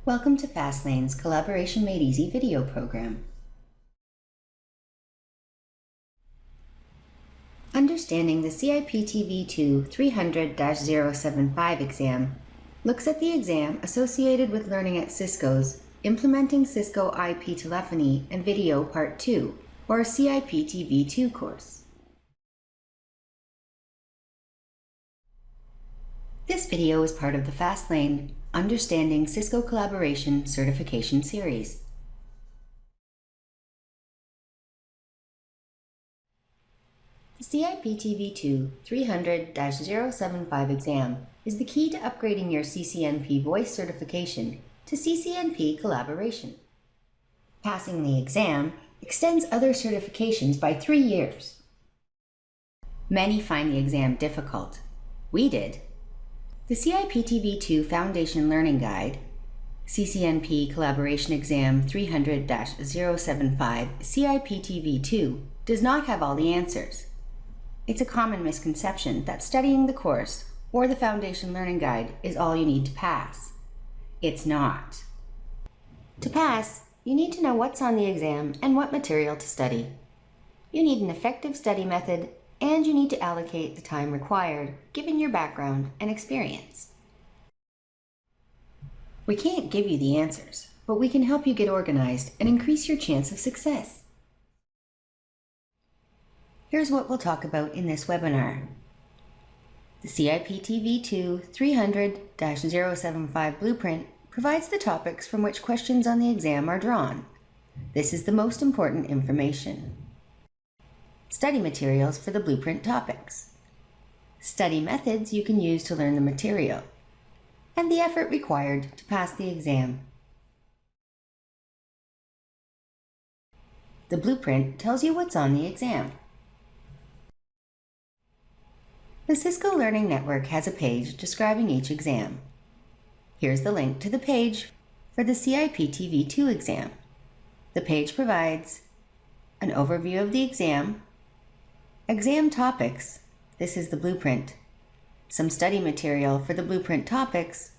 Welcome to Fastlane's Collaboration Made Easy video program. Understanding the CIPTV2 300-075 exam looks at the exam associated with learning at Cisco's Implementing Cisco IP Telephony and Video Part 2, or CIPTV2 course. This video is part of the Fastlane Understanding Cisco Collaboration Certification Series. The CIPTV2 300-075 exam is the key to upgrading your CCNP voice certification to CCNP collaboration. Passing the exam extends other certifications by 3 years. Many find the exam difficult. We did. The CIPTV2 Foundation Learning Guide, CCNP Collaboration Exam 300-075 CIPTV2 does not have all the answers. It's a common misconception that studying the course or the Foundation Learning Guide is all you need to pass. It's not. To pass, you need to know what's on the exam and what material to study. You need an effective study method, and you need to allocate the time required given your background and experience. We can't give you the answers, but we can help you get organized and increase your chance of success. Here's what we'll talk about in this webinar. The CIPTV2 300-075 blueprint provides the topics from which questions on the exam are drawn. This is the most important information. Study materials for the blueprint topics. Study methods you can use to learn the material. And the effort required to pass the exam. The blueprint tells you what's on the exam. The Cisco Learning Network has a page describing each exam. Here's the link to the page for the CIPTV2 exam. The page provides an overview of the exam, exam topics, this is the blueprint, some study material for the blueprint topics,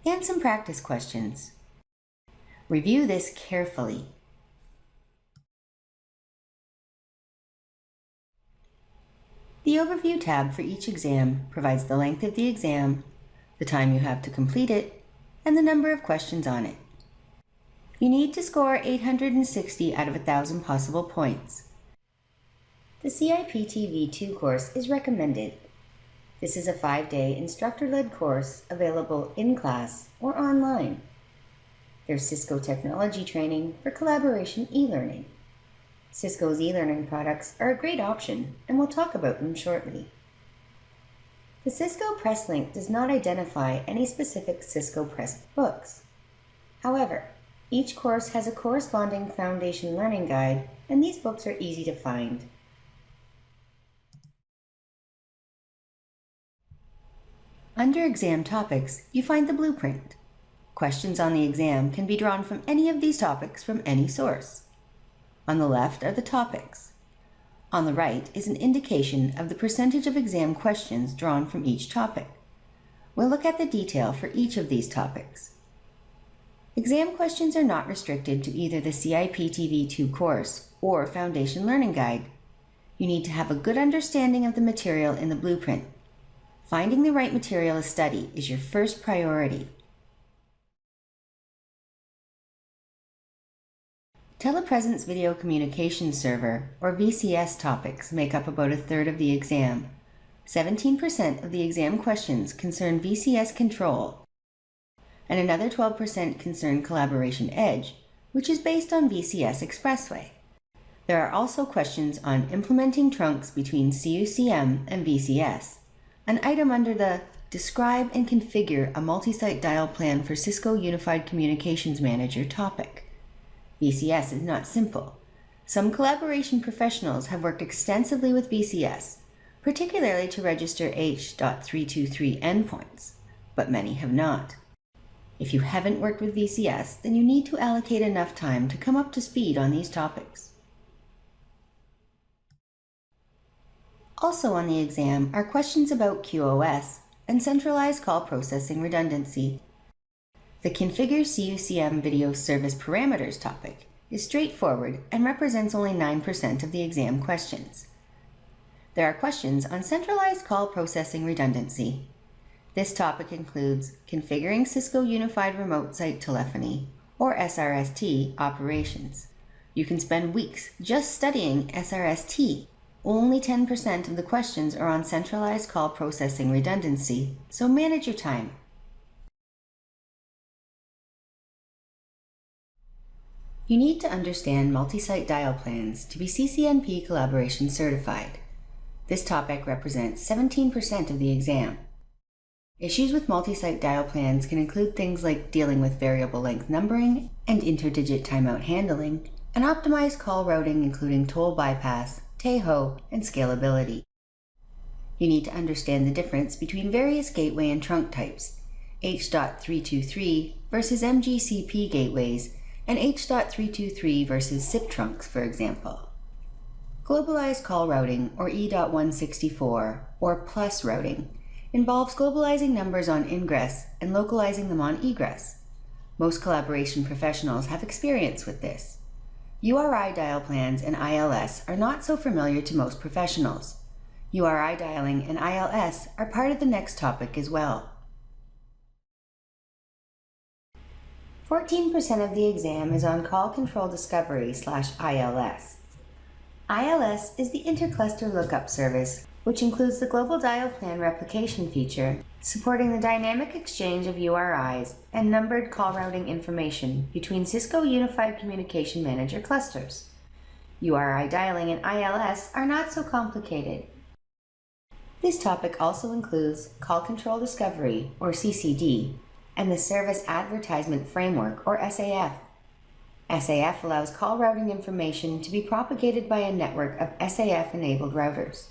and some practice questions. Review this carefully. The Overview tab for each exam provides the length of the exam, the time you have to complete it, and the number of questions on it. You need to score 860 out of 1,000 possible points. The CIPTV2 course is recommended. This is a 5-day instructor-led course available in class or online. There's Cisco technology training for collaboration e-learning. Cisco's e-learning products are a great option, and we'll talk about them shortly. The Cisco Press link does not identify any specific Cisco Press books. However, each course has a corresponding Foundation Learning Guide, and these books are easy to find. Under Exam Topics, you find the blueprint. Questions on the exam can be drawn from any of these topics from any source. On the left are the topics. On the right is an indication of the percentage of exam questions drawn from each topic. We'll look at the detail for each of these topics. Exam questions are not restricted to either the CIPTV2 course or Foundation Learning Guide. You need to have a good understanding of the material in the blueprint. Finding the right material to study is your first priority. Telepresence Video Communications Server, or VCS topics, make up about 1/3 of the exam. 17% of the exam questions concern VCS control, and another 12% concern Collaboration Edge, which is based on VCS Expressway. There are also questions on implementing trunks between CUCM and VCS, an item under the Describe and Configure a Multi-Site Dial Plan for Cisco Unified Communications Manager topic. VCS is not simple. Some collaboration professionals have worked extensively with VCS, particularly to register H.323 endpoints, but many have not. If you haven't worked with VCS, then you need to allocate enough time to come up to speed on these topics. Also on the exam are questions about QoS and centralized call processing redundancy. The Configure CUCM Video Service Parameters topic is straightforward and represents only 9% of the exam questions. There are questions on centralized call processing redundancy. This topic includes configuring Cisco Unified Remote Site Telephony, or SRST, operations. You can spend weeks just studying SRST. Only 10% of the questions are on centralized call processing redundancy, so manage your time. You need to understand multi-site dial plans to be CCNP collaboration certified. This topic represents 17% of the exam. Issues with multi-site dial plans can include things like dealing with variable length numbering and interdigit timeout handling, and optimized call routing including toll bypass, TAHO, and scalability. You need to understand the difference between various gateway and trunk types, H.323 versus MGCP gateways, and H.323 versus SIP trunks, for example. Globalized call routing, or E.164, or plus routing, involves globalizing numbers on ingress and localizing them on egress. Most collaboration professionals have experience with this. URI dial plans and ILS are not so familiar to most professionals. URI dialing and ILS are part of the next topic as well. 14% of the exam is on call control discovery /ILS. ILS is the intercluster lookup service, which includes the global dial plan replication feature, supporting the dynamic exchange of URIs and numbered call routing information between Cisco Unified Communication Manager clusters. URI dialing and ILS are not so complicated. This topic also includes Call Control Discovery, or CCD, and the Service Advertisement Framework, or SAF. SAF allows call routing information to be propagated by a network of SAF-enabled routers.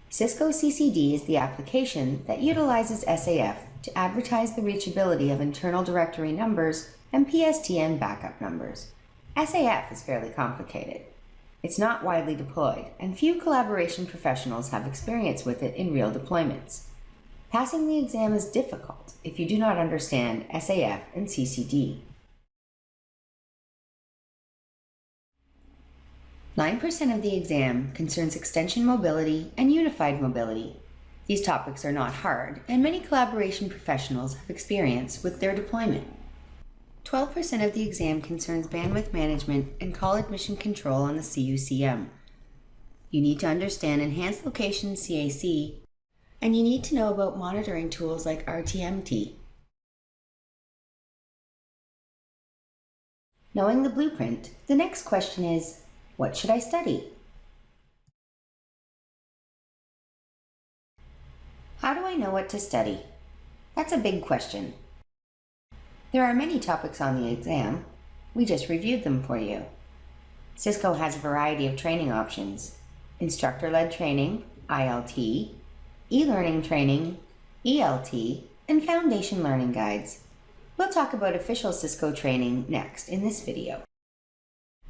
Cisco CCD is the application that utilizes SAF to advertise the reachability of internal directory numbers and PSTN backup numbers. SAF is fairly complicated. It's not widely deployed, and few collaboration professionals have experience with it in real deployments. Passing the exam is difficult if you do not understand SAF and CCD. 9% of the exam concerns extension mobility and unified mobility. These topics are not hard, and many collaboration professionals have experience with their deployment. 12% of the exam concerns bandwidth management and call admission control on the CUCM. You need to understand enhanced location CAC, and you need to know about monitoring tools like RTMT. Knowing the blueprint, the next question is, what should I study? How do I know what to study? That's a big question. There are many topics on the exam. We just reviewed them for you. Cisco has a variety of training options: instructor-led training, ILT, e-learning training, ELT, and foundation learning guides. We'll talk about official Cisco training next in this video.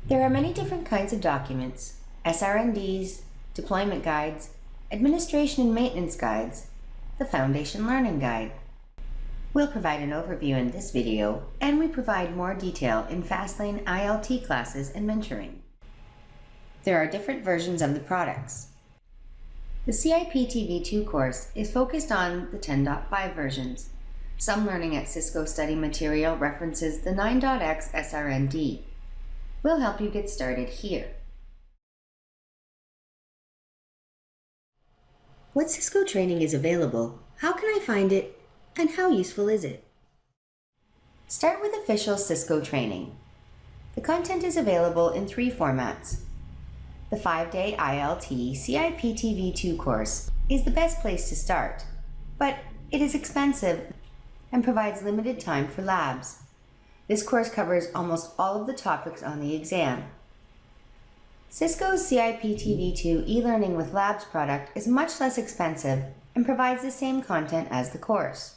There are many different kinds of documents: SRNDs, deployment guides, administration and maintenance guides, the Foundation Learning Guide. We'll provide an overview in this video, and we provide more detail in Fastlane ILT classes and mentoring. There are different versions of the products. The CIPTV2 course is focused on the 10.5 versions. Some Learning at Cisco study material references the 9.x SRND. We'll help you get started here. What Cisco training is available? How can I find it? And how useful is it? Start with official Cisco training. The content is available in 3 formats. The 5-day ILT CIPTV2 course is the best place to start, but it is expensive and provides limited time for labs. This course covers almost all of the topics on the exam. Cisco's CIPTV2 e-learning with labs product is much less expensive and provides the same content as the course.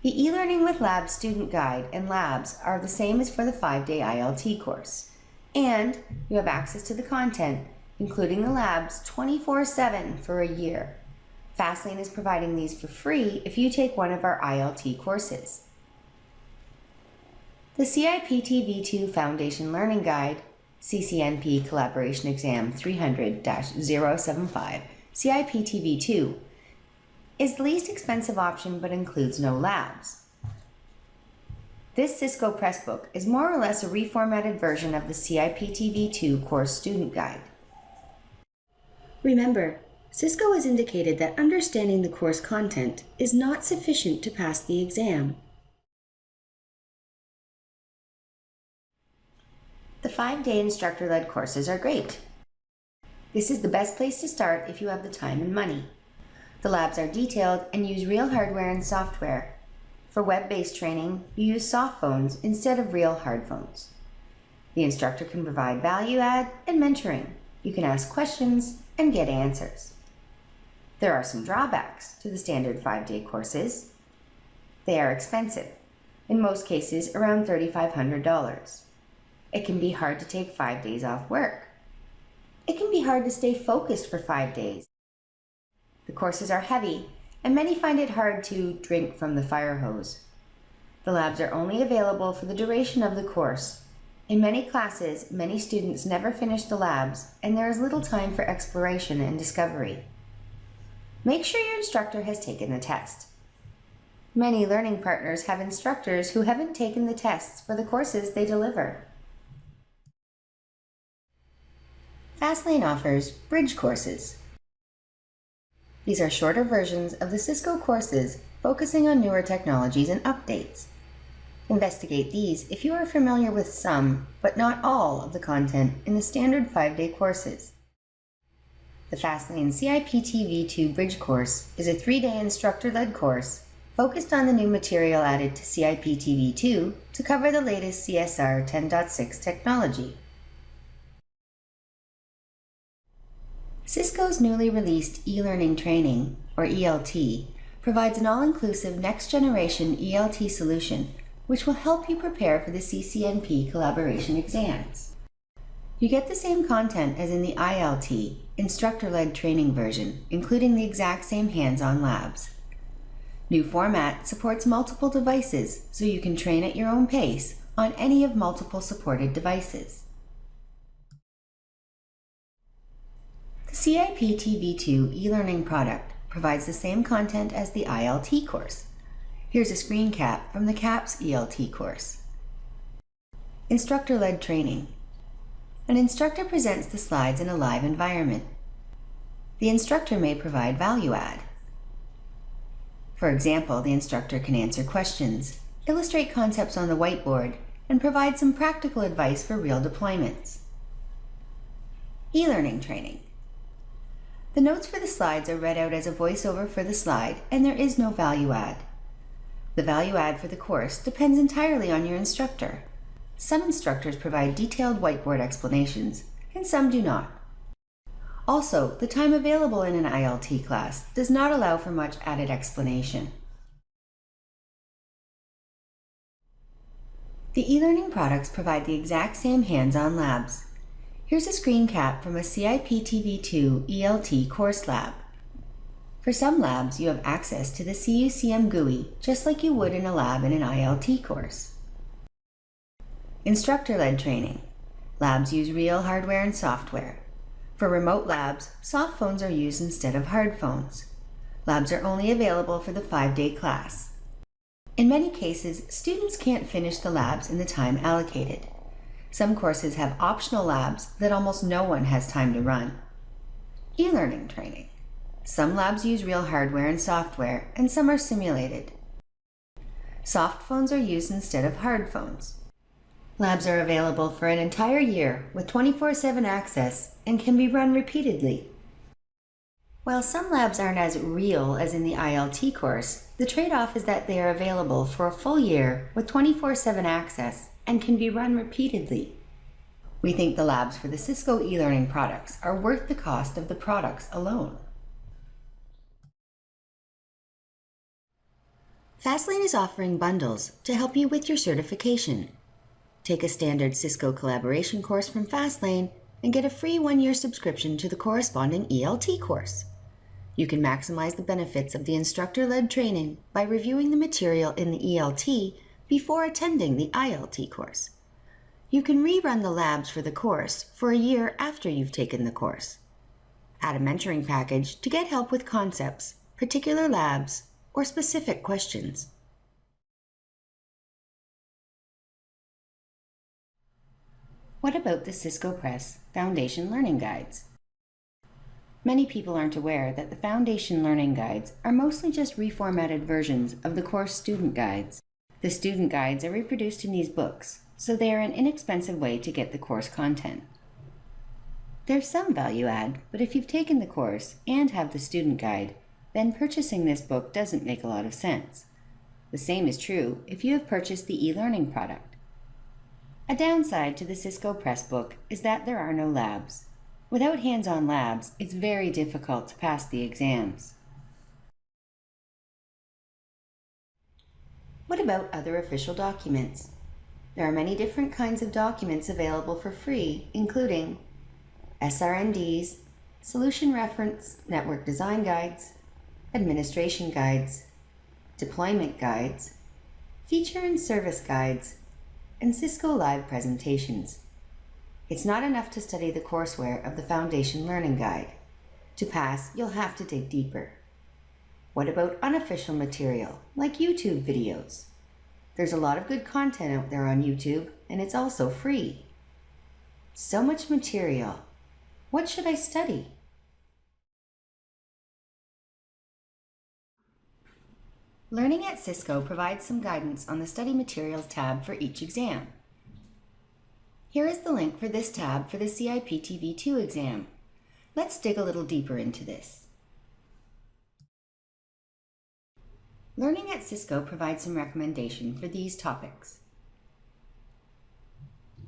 The e-learning with labs student guide and labs are the same as for the 5-day ILT course, and you have access to the content, including the labs, 24/7 for a year. Fastlane is providing these for free if you take one of our ILT courses. The CIPTV2 Foundation Learning Guide, CCNP Collaboration Exam 300-075, CIPTV2, is the least expensive option but includes no labs. This Cisco Pressbook is more or less a reformatted version of the CIPTV2 Course Student Guide. Remember, Cisco has indicated that understanding the course content is not sufficient to pass the exam. The 5-day instructor-led courses are great. This is the best place to start if you have the time and money. The labs are detailed and use real hardware and software. For web-based training, you use soft phones instead of real hard phones. The instructor can provide value add and mentoring. You can ask questions and get answers. There are some drawbacks to the standard 5-day courses. They are expensive, in most cases around $3,500. It can be hard to take 5 days off work. It can be hard to stay focused for 5 days. The courses are heavy, and many find it hard to drink from the fire hose. The labs are only available for the duration of the course. In many classes, many students never finish the labs, and there is little time for exploration and discovery. Make sure your instructor has taken the test. Many learning partners have instructors who haven't taken the tests for the courses they deliver. Fastlane offers bridge courses. These are shorter versions of the Cisco courses focusing on newer technologies and updates. Investigate these if you are familiar with some, but not all, of the content in the standard 5-day courses. The Fastlane CIPTV2 Bridge course is a 3-day instructor-led course focused on the new material added to CIPTV2 to cover the latest CSR 10.6 technology. Cisco's newly released e-learning training, or ELT, provides an all-inclusive next-generation ELT solution which will help you prepare for the CCNP collaboration exams. You get the same content as in the ILT, instructor-led training version, including the exact same hands-on labs. New format supports multiple devices, so you can train at your own pace on any of multiple supported devices. The CIPTV2 e-learning product provides the same content as the ILT course. Here's a screen cap from the CAPS ELT course. Instructor-led training. An instructor presents the slides in a live environment. The instructor may provide value add. For example, the instructor can answer questions, illustrate concepts on the whiteboard, and provide some practical advice for real deployments. E-learning training. The notes for the slides are read out as a voiceover for the slide, and there is no value add. The value add for the course depends entirely on your instructor. Some instructors provide detailed whiteboard explanations, and some do not. Also, the time available in an ILT class does not allow for much added explanation. The e-learning products provide the exact same hands-on labs. Here's a screen cap from a CIPTV2 ELT course lab. For some labs, you have access to the CUCM GUI, just like you would in a lab in an ILT course. Instructor-led training. Labs use real hardware and software. For remote labs, soft phones are used instead of hard phones. Labs are only available for the 5-day class. In many cases, students can't finish the labs in the time allocated. Some courses have optional labs that almost no one has time to run. E-learning training. Some labs use real hardware and software, and some are simulated. Soft phones are used instead of hard phones. Labs are available for an entire year with 24/7 access and can be run repeatedly. While some labs aren't as real as in the ILT course, the trade-off is that they are available for a full year with 24/7 access and can be run repeatedly. We think the labs for the Cisco e-learning products are worth the cost of the products alone. Fastlane is offering bundles to help you with your certification. Take a standard Cisco collaboration course from Fastlane and get a free 1-year subscription to the corresponding ELT course. You can maximize the benefits of the instructor-led training by reviewing the material in the ELT before attending the ILT course. You can rerun the labs for the course for a year after you've taken the course. Add a mentoring package to get help with concepts, particular labs, or specific questions. What about the Cisco Press Foundation Learning Guides? Many people aren't aware that the Foundation Learning Guides are mostly just reformatted versions of the course student guides. The student guides are reproduced in these books, so they are an inexpensive way to get the course content. There's some value add, but if you've taken the course and have the student guide, then purchasing this book doesn't make a lot of sense. The same is true if you have purchased the e-learning product. A downside to the Cisco Press book is that there are no labs. Without hands-on labs, it's very difficult to pass the exams. What about other official documents? There are many different kinds of documents available for free, including SRNDs, Solution Reference Network Design Guides, Administration Guides, Deployment Guides, Feature and Service Guides, and Cisco Live Presentations. It's not enough to study the courseware of the Foundation Learning Guide. To pass, you'll have to dig deeper. What about unofficial material, like YouTube videos? There's a lot of good content out there on YouTube, and it's also free. So much material. What should I study? Learning at Cisco provides some guidance on the Study Materials tab for each exam. Here is the link for this tab for the CIPTV2 exam. Let's dig a little deeper into this. Learning at Cisco provides some recommendation for these topics.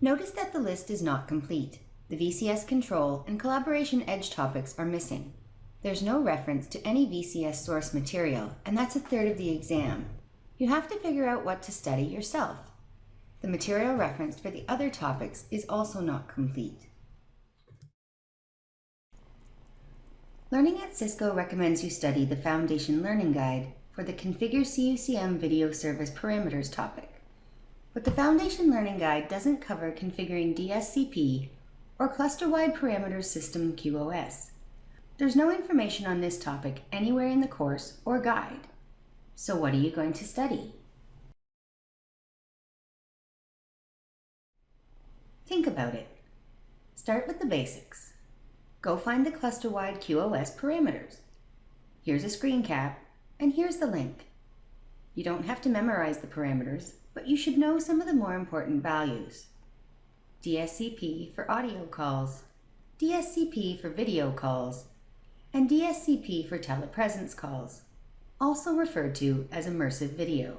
Notice that the list is not complete. The VCS Control and Collaboration Edge topics are missing. There's no reference to any VCS source material, and that's a third of the exam. You have to figure out what to study yourself. The material referenced for the other topics is also not complete. Learning at Cisco recommends you study the Foundation Learning Guide for the Configure CUCM Video Service Parameters topic. But the Foundation Learning Guide doesn't cover configuring DSCP or Cluster-Wide Parameters System QoS. There's no information on this topic anywhere in the course or guide. So what are you going to study? Think about it. Start with the basics. Go find the cluster-wide QoS parameters. Here's a screen cap, and here's the link. You don't have to memorize the parameters, but you should know some of the more important values. DSCP for audio calls, DSCP for video calls, and DSCP for telepresence calls, also referred to as immersive video.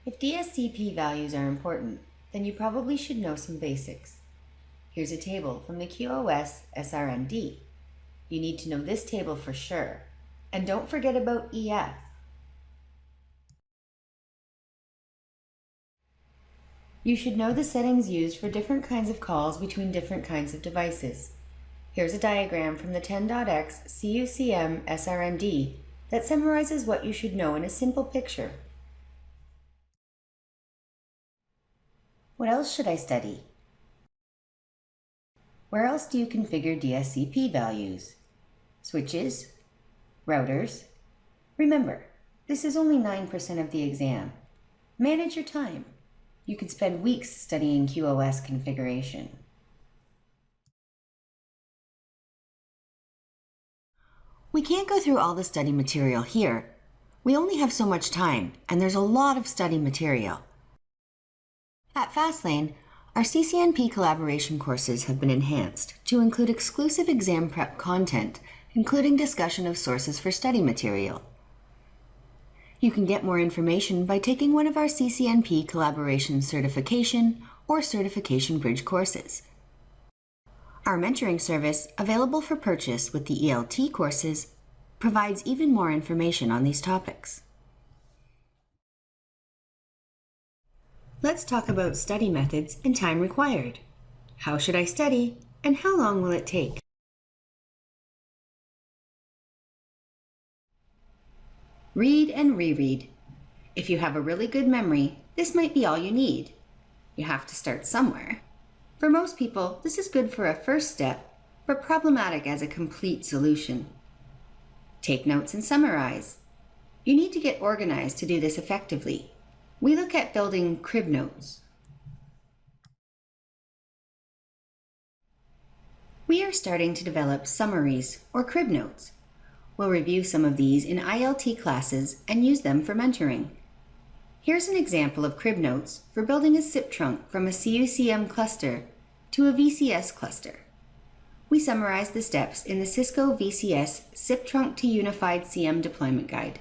If DSCP values are important, then you probably should know some basics. Here's a table from the QoS SRND. You need to know this table for sure. And don't forget about EF. You should know the settings used for different kinds of calls between different kinds of devices. Here's a diagram from the 10.x CUCM SRND that summarizes what you should know in a simple picture. What else should I study? Where else do you configure DSCP values? Switches? Routers? Remember, this is only 9% of the exam. Manage your time. You could spend weeks studying QoS configuration. We can't go through all the study material here. We only have so much time, and there's a lot of study material. At Fastlane, our CCNP collaboration courses have been enhanced to include exclusive exam prep content, including discussion of sources for study material. You can get more information by taking one of our CCNP collaboration certification or certification bridge courses. Our mentoring service, available for purchase with the ELT courses, provides even more information on these topics. Let's talk about study methods and time required. How should I study, and how long will it take? Read and reread. If you have a really good memory, this might be all you need. You have to start somewhere. For most people, this is good for a first step, but problematic as a complete solution. Take notes and summarize. You need to get organized to do this effectively. We look at building crib notes. We are starting to develop summaries or crib notes. We'll review some of these in ILT classes and use them for mentoring. Here's an example of crib notes for building a SIP trunk from a CUCM cluster to a VCS cluster. We summarize the steps in the Cisco VCS SIP trunk to Unified CM deployment guide.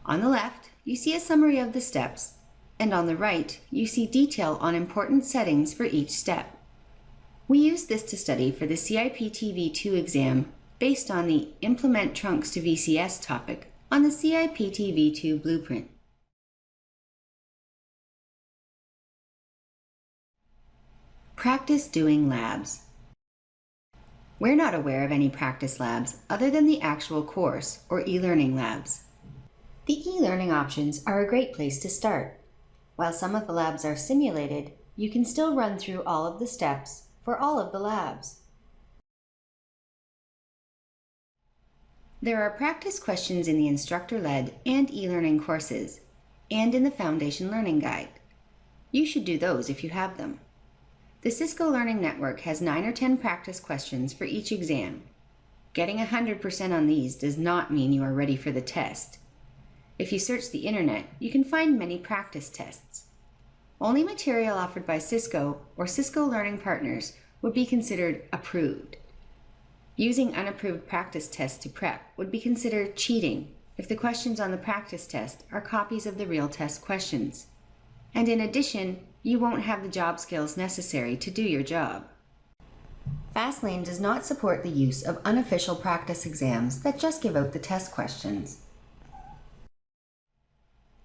On the left, you see a summary of the steps, and on the right, you see detail on important settings for each step. We use this to study for the CIPTV2 exam based on the Implement Trunks to VCS topic on the CIPTV2 blueprint. Practice doing labs. We're not aware of any practice labs other than the actual course or e-learning labs. The e-learning options are a great place to start. While some of the labs are simulated, you can still run through all of the steps for all of the labs. There are practice questions in the instructor-led and e-learning courses, and in the Foundation Learning Guide. You should do those if you have them. The Cisco Learning Network has 9 or 10 practice questions for each exam. Getting 100% on these does not mean you are ready for the test. If you search the internet, you can find many practice tests. Only material offered by Cisco or Cisco Learning Partners would be considered approved. Using unapproved practice tests to prep would be considered cheating if the questions on the practice test are copies of the real test questions. And in addition, you won't have the job skills necessary to do your job. Fastlane does not support the use of unofficial practice exams that just give out the test questions.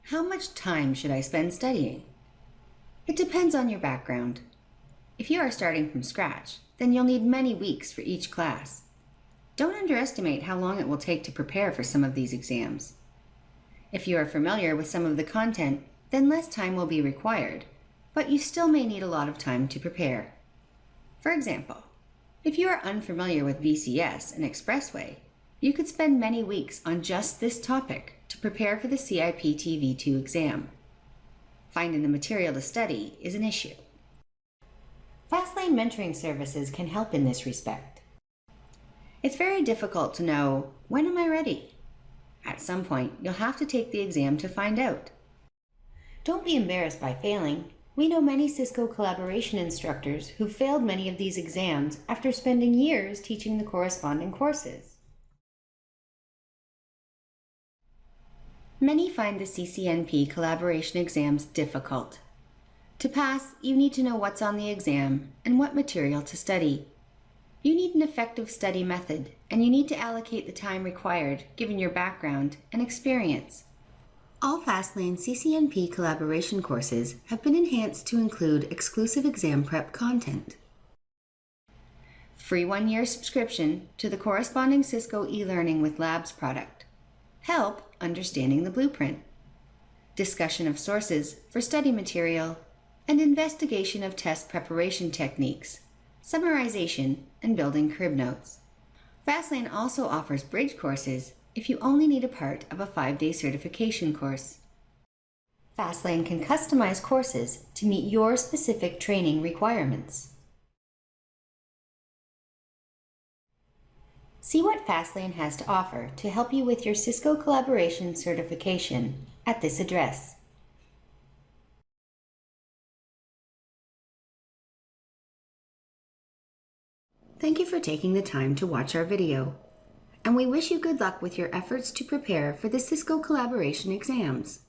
How much time should I spend studying? It depends on your background. If you are starting from scratch, then you'll need many weeks for each class. Don't underestimate how long it will take to prepare for some of these exams. If you are familiar with some of the content, then less time will be required, but you still may need a lot of time to prepare. For example, if you are unfamiliar with VCS and Expressway, you could spend many weeks on just this topic to prepare for the CIPTV2 exam. Finding the material to study is an issue. Fastlane mentoring services can help in this respect. It's very difficult to know, when am I ready? At some point, you'll have to take the exam to find out. Don't be embarrassed by failing. We know many Cisco collaboration instructors who failed many of these exams after spending years teaching the corresponding courses. Many find the CCNP collaboration exams difficult. To pass, you need to know what's on the exam and what material to study. You need an effective study method, and you need to allocate the time required given your background and experience. All Fastlane CCNP collaboration courses have been enhanced to include exclusive exam prep content. Free 1-year subscription to the corresponding Cisco e-learning with Labs product. Help understanding the blueprint. Discussion of sources for study material and investigation of test preparation techniques, summarization, and building crib notes. Fastlane also offers bridge courses if you only need a part of a 5-day certification course. Fastlane can customize courses to meet your specific training requirements. See what Fastlane has to offer to help you with your Cisco collaboration certification at this address. Thank you for taking the time to watch our video, and we wish you good luck with your efforts to prepare for the Cisco collaboration exams.